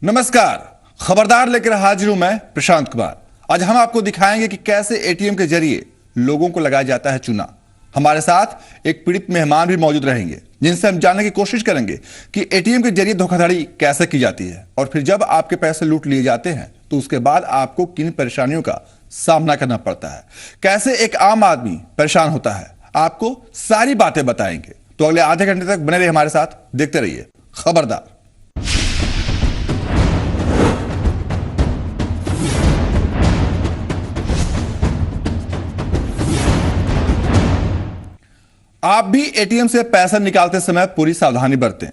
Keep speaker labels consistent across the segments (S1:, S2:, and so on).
S1: नमस्कार, खबरदार लेकर हाजिर हूं मैं प्रशांत कुमार। आज हम आपको दिखाएंगे कि कैसे एटीएम के जरिए लोगों को लगाया जाता है चूना। हमारे साथ एक पीड़ित मेहमान भी मौजूद रहेंगे जिनसे हम जानने की कोशिश करेंगे कि एटीएम के जरिए धोखाधड़ी कैसे की जाती है और फिर जब आपके पैसे लूट लिए जाते हैं तो उसके बाद आपको किन परेशानियों का सामना करना पड़ता है, कैसे एक आम आदमी परेशान होता है। आपको सारी बातें बताएंगे, तो अगले आधे घंटे तक बने रहिए हमारे साथ, देखते रहिए खबरदार। आप भी एटीएम से पैसा निकालते समय पूरी सावधानी बरतें।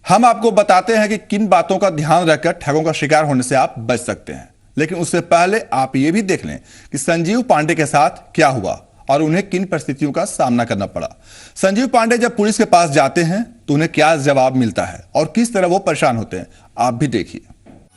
S1: हम आपको बताते हैं कि किन बातों का ध्यान रखकर ठगों का शिकार होने से आप बच सकते हैं, लेकिन उससे पहले आप ये भी देख लें कि संजीव पांडे के साथ क्या हुआ और उन्हें किन परिस्थितियों का सामना करना पड़ा। संजीव पांडे जब पुलिस के पास जाते हैं तो उन्हें क्या जवाब मिलता है और किस तरह वो परेशान होते हैं, आप भी देखिए।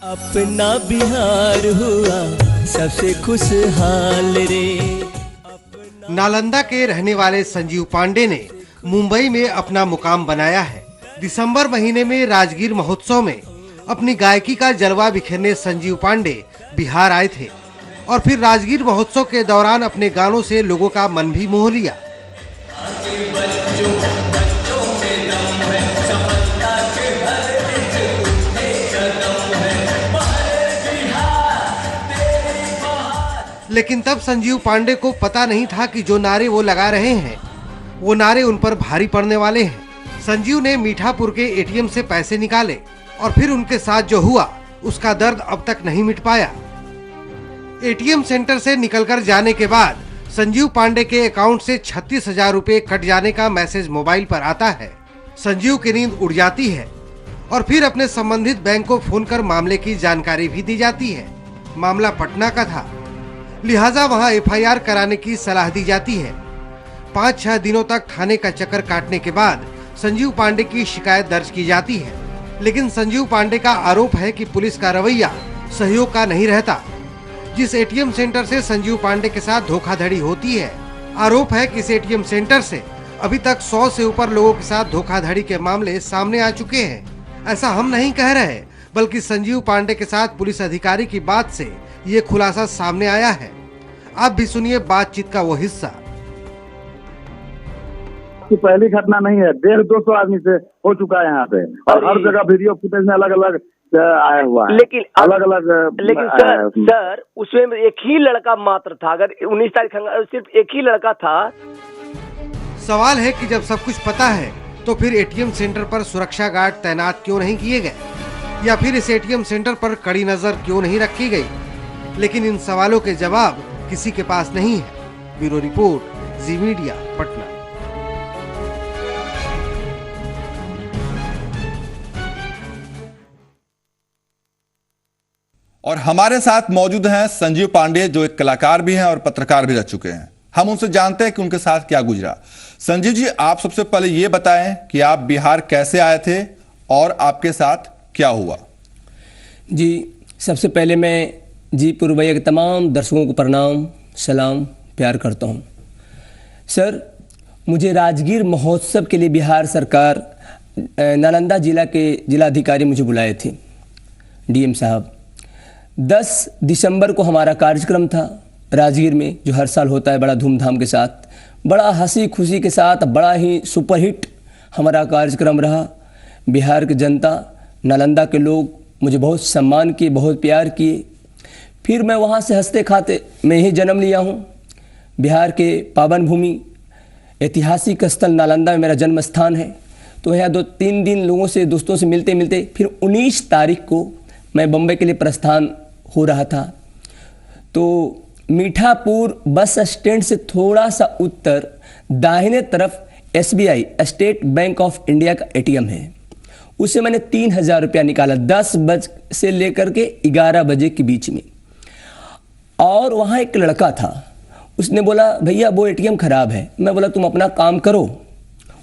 S2: अपना बिहार हुआ सबसे खुशहाल रे।
S3: नालंदा के रहने वाले संजीव पांडे ने मुंबई में अपना मुकाम बनाया है। दिसंबर महीने में राजगीर महोत्सव में अपनी गायकी का जलवा बिखेरने संजीव पांडे बिहार आए थे और फिर राजगीर महोत्सव के दौरान अपने गानों से लोगों का मन भी मोह लिया। लेकिन तब संजीव पांडे को पता नहीं था कि जो नारे वो लगा रहे हैं वो नारे उन पर भारी पड़ने वाले हैं। संजीव ने मीठापुर के एटीएम से पैसे निकाले और फिर उनके साथ जो हुआ उसका दर्द अब तक नहीं मिट पाया। एटीएम सेंटर से निकलकर जाने के बाद संजीव पांडे के अकाउंट से 36,000 रुपए कट जाने का मैसेज मोबाइल पर आता है। संजीव की नींद उड़ जाती है और फिर अपने संबंधित बैंक को फोन कर मामले की जानकारी भी दी जाती है। मामला पटना का था, लिहाजा वहां एफआईआर कराने की सलाह दी जाती है। 5-6 दिनों तक थाने का चक्कर काटने के बाद संजीव पांडे की शिकायत दर्ज की जाती है, लेकिन संजीव पांडे का आरोप है कि पुलिस का रवैया सहयोग का नहीं रहता। जिस एटीएम सेंटर से संजीव पांडे के साथ धोखाधड़ी होती है, आरोप है कि इस एटीएम सेंटर से अभी तक 100 से ऊपर लोगों के साथ धोखाधड़ी के मामले सामने आ चुके हैं। ऐसा हम नहीं कह रहे, बल्कि संजीव पांडे के साथ पुलिस अधिकारी की बात से ये खुलासा सामने आया है। आप भी सुनिए बातचीत का वो हिस्सा।
S4: की पहली घटना नहीं है, 150-200 आदमी से हो चुका है यहाँ पे और हर जगह वीडियो फुटेज में अलग अलग आया हुआ है।
S5: लेकिन
S4: अलग अलग
S5: लेकिन सर उसमें एक ही लड़का मात्र था। अगर 19 तारीख सिर्फ एक ही लड़का था।
S3: सवाल है कि जब सब कुछ पता है तो फिर एटीएम सेंटर पर सुरक्षा गार्ड तैनात क्यों नहीं किए गए, या फिर इस एटीएम सेंटर पर कड़ी नजर क्यों नहीं रखी गई। लेकिन इन सवालों के जवाब किसी के पास नहीं है। ब्यूरो रिपोर्ट, जी मीडिया, पटना।
S1: और हमारे साथ मौजूद हैं संजीव पांडे, जो एक कलाकार भी हैं और पत्रकार भी रह चुके हैं। हम उनसे जानते हैं कि उनके साथ क्या गुजरा। संजीव जी, आप सबसे पहले ये बताएं कि आप बिहार कैसे आए थे और आपके साथ क्या हुआ।
S2: जी, सबसे पहले मैं जी पूर्वैया के तमाम दर्शकों को प्रणाम, सलाम, प्यार करता हूँ। सर, मुझे राजगीर महोत्सव के लिए बिहार सरकार नालंदा जिला के जिलाधिकारी मुझे बुलाए थे, डीएम साहब। 10 दिसंबर को हमारा कार्यक्रम था राजगीर में, जो हर साल होता है बड़ा धूमधाम के साथ, बड़ा हंसी खुशी के साथ, बड़ा ही सुपरहिट हमारा कार्यक्रम रहा। बिहार की जनता, नालंदा के लोग मुझे बहुत सम्मान किए, बहुत प्यार किए। फिर मैं वहाँ से हंसते खाते मैं ही जन्म लिया हूँ। बिहार के पावन भूमि ऐतिहासिक स्थल नालंदा में मेरा जन्म स्थान है। तो यहाँ 2-3 दिन लोगों से, दोस्तों से मिलते मिलते फिर 19 तारीख को मैं बम्बई के लिए प्रस्थान हो रहा था। तो मीठापुर बस स्टैंड से थोड़ा सा उत्तर दाहिने तरफ SBI, state bank of India का एटीएम है। उससे मैंने 3,000 रुपया निकाला 10 बजे से लेकर के 11 बजे के बीच में। और वहाँ एक लड़का था, उसने बोला भैया वो एटीएम खराब है। मैं बोला तुम अपना काम करो।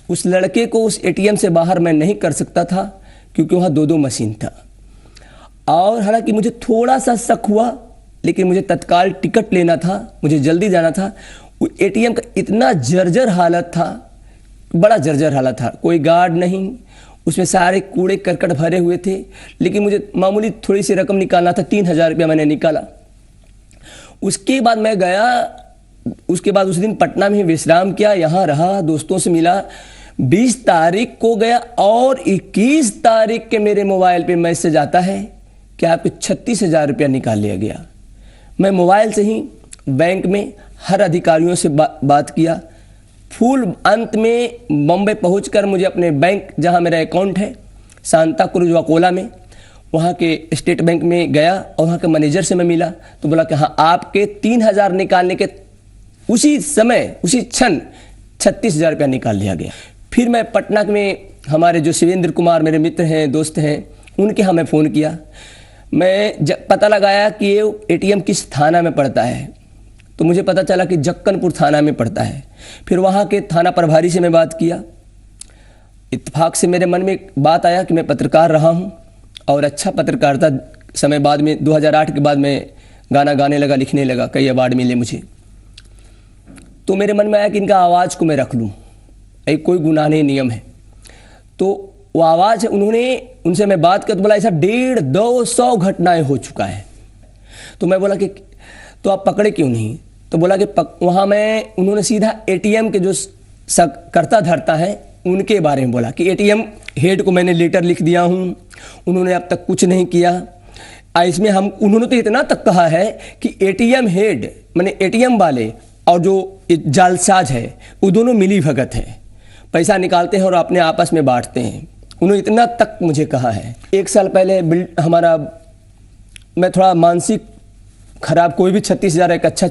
S2: उस लड़के को उस एटीएम से बाहर मैं नहीं कर सकता था क्योंकि वहाँ 2-2 मशीन था। और हालांकि मुझे थोड़ा सा शक हुआ, लेकिन मुझे तत्काल टिकट लेना था, मुझे जल्दी जाना था। वो एटीएम का इतना जर्जर हालत था, बड़ा जर्जर हालत था। कोई गार्ड नहीं, उसमें सारे कूड़े करकट भरे हुए थे, लेकिन मुझे मामूली थोड़ी सी रकम निकालना था। 3,000 रुपया मैंने निकाला। उसके बाद मैं गया, उसके बाद उस दिन पटना में विश्राम किया, यहाँ रहा, दोस्तों से मिला। 20 तारीख को गया और 21 तारीख के मेरे मोबाइल पे मैसेज आता है कि आपके 36,000 रुपया निकाल लिया गया। मैं मोबाइल से ही बैंक में हर अधिकारियों से बात किया। फुल अंत में बॉम्बे पहुंचकर मुझे अपने बैंक, जहां मेरा अकाउंट है सांता क्रूज अकोला में, वहाँ के स्टेट बैंक में गया और वहाँ के मैनेजर से मैं मिला तो बोला कि हाँ, आपके 3,000 निकालने के उसी समय, उसी क्षण 36,000 रुपया निकाल लिया गया। फिर मैं पटना में हमारे जो शिवेंद्र कुमार मेरे मित्र हैं, दोस्त हैं, उनके यहाँ मैं फ़ोन किया। मैं पता लगाया कि ये एटीएम किस थाना में पड़ता है, तो मुझे पता चला कि जक्कनपुर थाना में पड़ता है। फिर वहाँ के थाना प्रभारी से मैं बात किया। इत्तेफाक से मेरे मन में एक बात आया कि मैं पत्रकार रहा हूँ और अच्छा पत्रकारिता समय बाद में 2008 के बाद मैं गाना गाने लगा, लिखने लगा, कई अवार्ड मिले मुझे। तो मेरे मन में आया कि इनका आवाज़ को मैं रख लूँ, एक कोई गुनाह नहीं, नियम है। तो वो आवाज़, उनसे मैं बात कर तो बोला ऐसा 150-200 घटनाएं हो चुका है। तो मैं बोला कि तो आप पकड़े क्यों नहीं? तो बोला कि वहाँ उन्होंने सीधा एटीएम के जो करता धरता है उनके बारे में बोला कि एटीएम हेड को मैंने लेटर लिख दिया हूँ, उन्होंने अब तक कुछ नहीं किया। इसमें उन्होंने तो इतना तक कहा है कि एटीएम हेड माने एटीएम वाले और जो जालसाज है वो दोनों मिली भगत है, पैसा निकालते हैं और अपने आपस में बांटते हैं। उन्होंने इतना तक मुझे कहा है। 1 साल पहले मैं थोड़ा मानसिक खराब, कोई भी 36,000 एक अच्छा,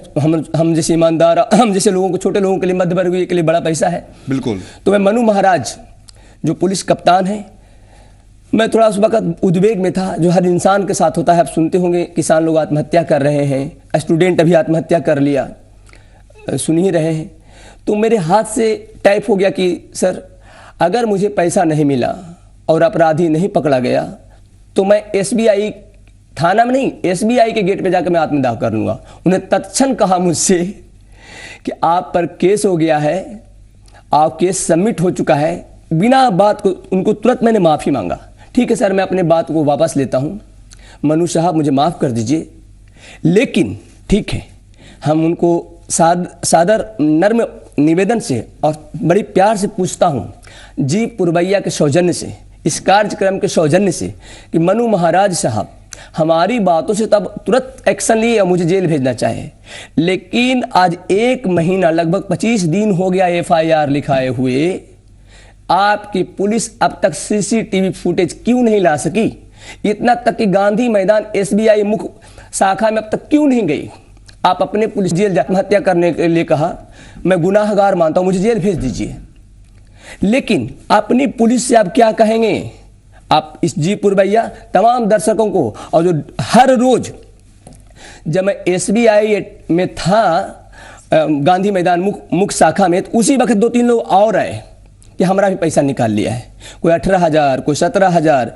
S2: हम जैसे ईमानदार, हम जैसे लोगों को, छोटे लोगों के लिए, मध्य वर्ग के लिए बड़ा पैसा है।
S1: बिल्कुल।
S2: तो मैं मनु महाराज जो पुलिस कप्तान है, मैं थोड़ा उस वक्त उद्वेग में था, जो हर इंसान के साथ होता है। आप सुनते होंगे किसान लोग आत्महत्या कर रहे हैं, स्टूडेंट अभी आत्महत्या कर लिया, सुन ही रहे हैं। तो मेरे हाथ से टाइप हो गया कि सर, अगर मुझे पैसा नहीं मिला और अपराधी नहीं पकड़ा गया तो मैं SBI थाना में नहीं, SBI के गेट पे जाकर मैं आत्मदाह कर लूँगा। उन्हें तत्क्षण कहा मुझसे कि आप पर केस हो गया है, आप केस सबमिट हो चुका है। बिना बात को उनको तुरंत मैंने माफ़ी मांगा। ठीक है सर, मैं अपने बात को वापस लेता हूँ, मनु साहब मुझे माफ़ कर दीजिए, लेकिन ठीक है, हम उनको सादर नर्म निवेदन से और बड़ी प्यार से पूछता हूँ जी पुरवैया के सौजन्य से, इस कार्यक्रम के सौजन्य से, कि मनु महाराज साहब हमारी बातों से तब तुरंत एक्शन लिए और मुझे जेल भेजना चाहे, लेकिन आज 1 महीना लगभग 25 दिन हो गया FIR लिखाए हुए, आपकी पुलिस अब तक CCTV फुटेज क्यों नहीं ला सकी? इतना तक कि गांधी मैदान SBI मुख्य शाखा में अब तक क्यों नहीं गई? आप अपने पुलिस जेल आत्महत्या करने के लिए कहा, मैं गुनाहगार मानता हूं, मुझे जेल भेज दीजिए, लेकिन अपनी पुलिस से आप क्या कहेंगे? आप इस जी पुरवैया तमाम दर्शकों को, और जो हर रोज जब मैं SBI में था गांधी मैदान मुख्य शाखा में, तो उसी वक्त 2-3 लोग और आए कि हमारा भी पैसा निकाल लिया है, कोई 18,000, कोई 17,000।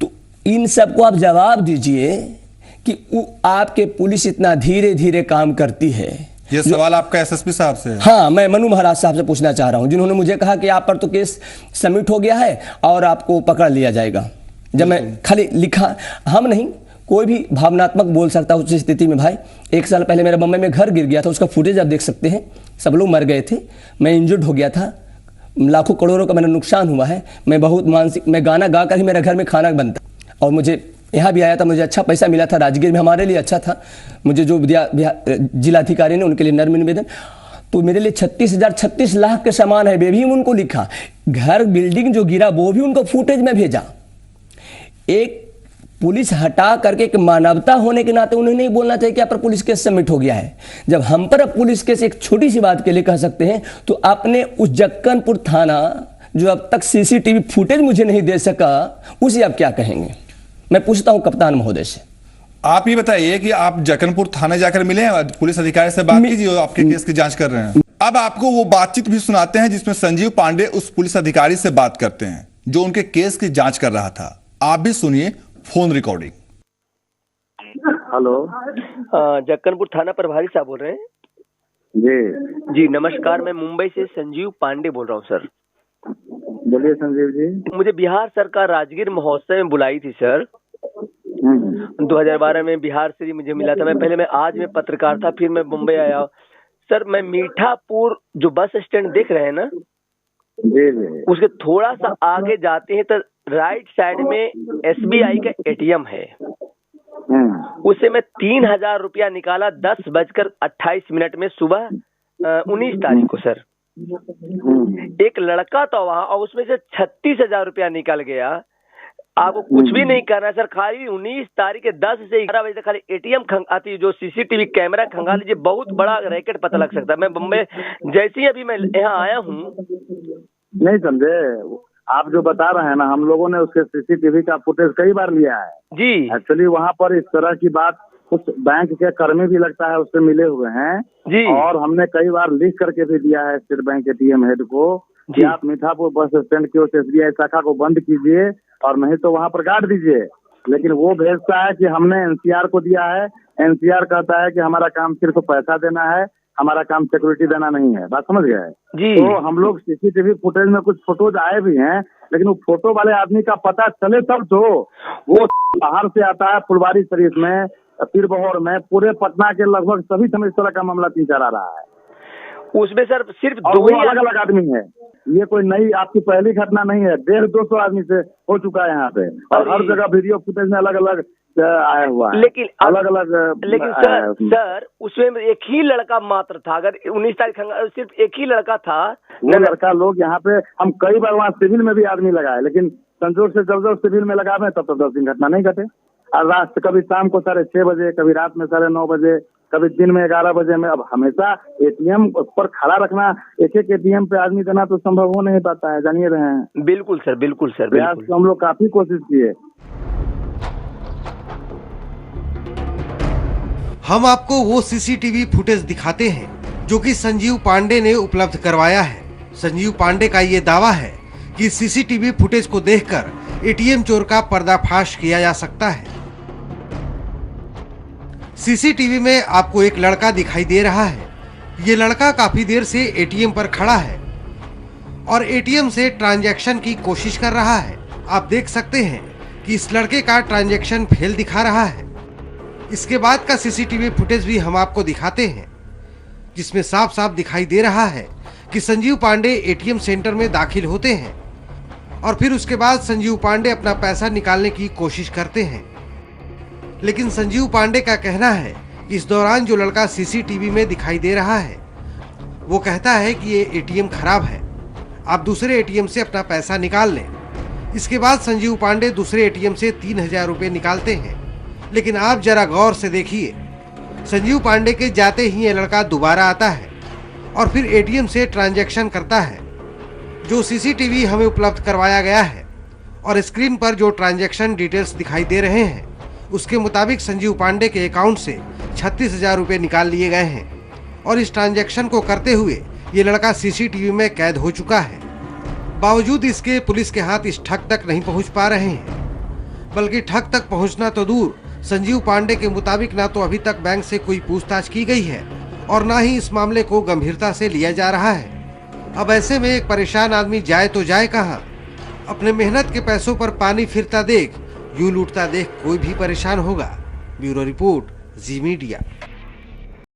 S2: तो इन सबको आप जवाब दीजिए कि आपके पुलिस इतना धीरे धीरे काम करती है।
S1: ये सवाल आपका SSP साहब से है?
S2: हाँ, मैं मनु महाराज साहब से पूछना चाह रहा हूं, जिन्होंने मुझे कहा कि आप पर तो केस सबमिट हो गया है और आपको पकड़ लिया जाएगा। जब मैं खाली लिखा, हम नहीं, कोई भी भावनात्मक बोल सकता उस स्थिति में। भाई 1 साल पहले मेरा बम्बई में घर गिर गया था, उसका फुटेज आप देख सकते हैं, सब लोग मर गए थे, मैं इंजर्ड हो गया था, लाखों करोड़ों का मेरा नुकसान हुआ है। मैं बहुत मानसिक, मैं गाना गा कर ही मेरा घर में खाना बनता, और मुझे यहाँ भी आया था, मुझे अच्छा पैसा मिला था, राजगीर में हमारे लिए अच्छा था, मुझे जो जिलाधिकारी ने उनके लिए नर्म निवेदन। तो मेरे लिए 36 लाख के सामान है, वे भी उनको लिखा, घर बिल्डिंग जो गिरा वो भी उनको फुटेज में भेजा। एक पुलिस हटा करके, एक मानवता होने के नाते उन्हें नहीं बोलना चाहिए कि आप पर पुलिस केस सबमिट हो गया है। जब हम पर पुलिस केस एक छोटी सी बात के लिए कह सकते हैं, तो आपने उस जक्कनपुर थाना जो अब तक CCTV फुटेज मुझे नहीं दे सका, उसे आप क्या कहेंगे? मैं पूछता हूं कप्तान महोदय से।
S1: आप ये बताइए कि आप जक्कनपुर थाने जाकर मिले हैं, पुलिस अधिकारी से बात कीजिए, आपके केस की जांच कर रहे हैं। अब आपको वो बातचीत भी सुनाते हैं जिसमें संजीव पांडे उस पुलिस अधिकारी से बात करते हैं जो उनके केस की जांच कर रहा था। आप भी सुनिए फोन रिकॉर्डिंग।
S4: हेलो,
S5: जक्कनपुर थाना प्रभारी साहब बोल रहे हैं?
S4: जी
S5: जी नमस्कार, मैं मुंबई से संजीव पांडे बोल रहा हूँ सर।
S4: बोलिए संजीव जी।
S5: मुझे बिहार सरकार राजगीर महोत्सव में बुलाई थी सर। 2012 में बिहार से मुझे मिला था। मैं आज मैं पत्रकार था, फिर मैं मुंबई आया। सर मैं मीठापुर जो बस स्टैंड देख रहे हैं ना,
S4: जी जी।
S5: उसके थोड़ा सा आगे जाते हैं तो राइट साइड में SBI का ATM है। उससे मैं 3,000 रुपया निकाला 10:28 में सुबह 19 तारीख को सर। एक लड़का था वहां और उसमें से 36,000 रुपया निकल गया। आपको कुछ भी नहीं करना है सर, खाली 19 तारीख के 10 से 11 बजे तक खाली ATM खंगाती, जो CCTV कैमरा खंगा लीजिए, बहुत बड़ा रैकेट पता लग सकता है। मैं बम्बई जैसे ही अभी मैं यहाँ आया हूँ।
S4: नहीं समझे, आप जो बता रहे हैं ना, हम लोगों ने उसके CCTV का फुटेज कई बार लिया है
S5: जी।
S4: एक्चुअली वहाँ पर इस तरह की बात कुछ बैंक के कर्मी भी लगता है उससे मिले हुए हैं
S5: जी।
S4: और हमने कई बार लिख करके भी दिया है स्टेट बैंक ATM हेड को कि आप मीठापुर बस स्टैंड की उस SBI शाखा को बंद कीजिए और नहीं तो वहाँ पर गाड़ दीजिए। लेकिन वो भेजता है कि हमने NCR को दिया है। NCR कहता है कि हमारा काम सिर्फ पैसा देना है, हमारा काम सिक्योरिटी देना नहीं है। बात समझ गए
S5: जी।
S4: तो हम लोग CCTV फुटेज में कुछ फोटोज आए भी हैं, लेकिन वो फोटो वाले आदमी का पता चले तब तो। वो बाहर से आता है, फुलवारी शरीफ में, पीरबहोर में, पूरे पटना के लगभग सभी समय इस तरह का मामला 3-4 आ रहा है।
S5: उसमें सर सिर्फ
S4: और
S5: 2
S4: वो
S5: ही
S4: अलग अलग आदमी है। ये कोई नई आपकी पहली घटना नहीं है। 150-200 आदमी से हो चुका है यहाँ पे और हर जगह वीडियो फुटेज में अलग अलग आया हुआ है।
S5: लेकिन
S4: अलग अलग
S5: लेकिन सर उसमें एक ही लड़का मात्र था। अगर 19 तारीख सिर्फ एक ही लड़का था।
S4: वो लड़का लोग यहाँ पे हम कई बार वहाँ सिविल में भी आदमी लगाए, लेकिन संजोग से जब सिविल में लगा तब तो 10 दिन घटना नहीं घटे। और रात कभी शाम को 6:30 बजे, कभी रात में 9:30 बजे, कभी दिन में 11 बजे में। अब हमेशा ATM पर खड़ा रखना, एक ATM पे आदमी देना तो संभव हो नहीं पाता है, जानिए रहे हैं।
S5: बिल्कुल सर, बिल्कुल सर, बिल्कुल।
S4: तो हम लोग काफी कोशिश किए।
S3: हम आपको वो CCTV फुटेज दिखाते हैं जो कि संजीव पांडे ने उपलब्ध करवाया है। संजीव पांडे का ये दावा है कि CCTV फुटेज को देखकर ATM चोर का पर्दाफाश किया जा सकता है। CCTV में आपको एक लड़का दिखाई दे रहा है। ये लड़का काफी देर से ATM पर खड़ा है और ATM से ट्रांजैक्शन की कोशिश कर रहा है। आप देख सकते हैं कि इस लड़के का ट्रांजैक्शन फेल दिखा रहा है। इसके बाद का CCTV फुटेज भी हम आपको दिखाते हैं, जिसमें साफ साफ दिखाई दे रहा है कि संजीव पांडे ATM सेंटर में दाखिल होते हैं और फिर उसके बाद संजीव पांडे अपना पैसा निकालने की कोशिश करते हैं। लेकिन संजीव पांडे का कहना है कि इस दौरान जो लड़का CCTV में दिखाई दे रहा है वो कहता है कि ये ATM खराब है, आप दूसरे ATM से अपना पैसा निकाल लें। इसके बाद संजीव पांडे दूसरे ATM से 3,000 रुपये निकालते हैं। लेकिन आप जरा गौर से देखिए, संजीव पांडे के जाते ही ये लड़का दोबारा आता है और फिर ATM से ट्रांजैक्शन करता है। जो CCTV हमें उपलब्ध करवाया गया है और स्क्रीन पर जो ट्रांजैक्शन डिटेल्स दिखाई दे रहे हैं उसके मुताबिक संजीव पांडे के अकाउंट से 36,000 रुपये निकाल लिए गए हैं और इस ट्रांजैक्शन को करते हुए ये लड़का CCTV में कैद हो चुका है। बावजूद इसके पुलिस के हाथ इस ठग तक नहीं पहुंच पा रहे हैं, बल्कि ठग तक पहुंचना तो दूर, संजीव पांडे के मुताबिक ना तो अभी तक बैंक से कोई पूछताछ की गई है और ना ही इस मामले को गंभीरता से लिया जा रहा है। अब ऐसे में एक परेशान आदमी जाए तो जाए कहाँ? अपने मेहनत के पैसों पर पानी फिरता देख, यूं लूटता देख कोई भी परेशान होगा। ब्यूरो रिपोर्ट, जी मीडिया।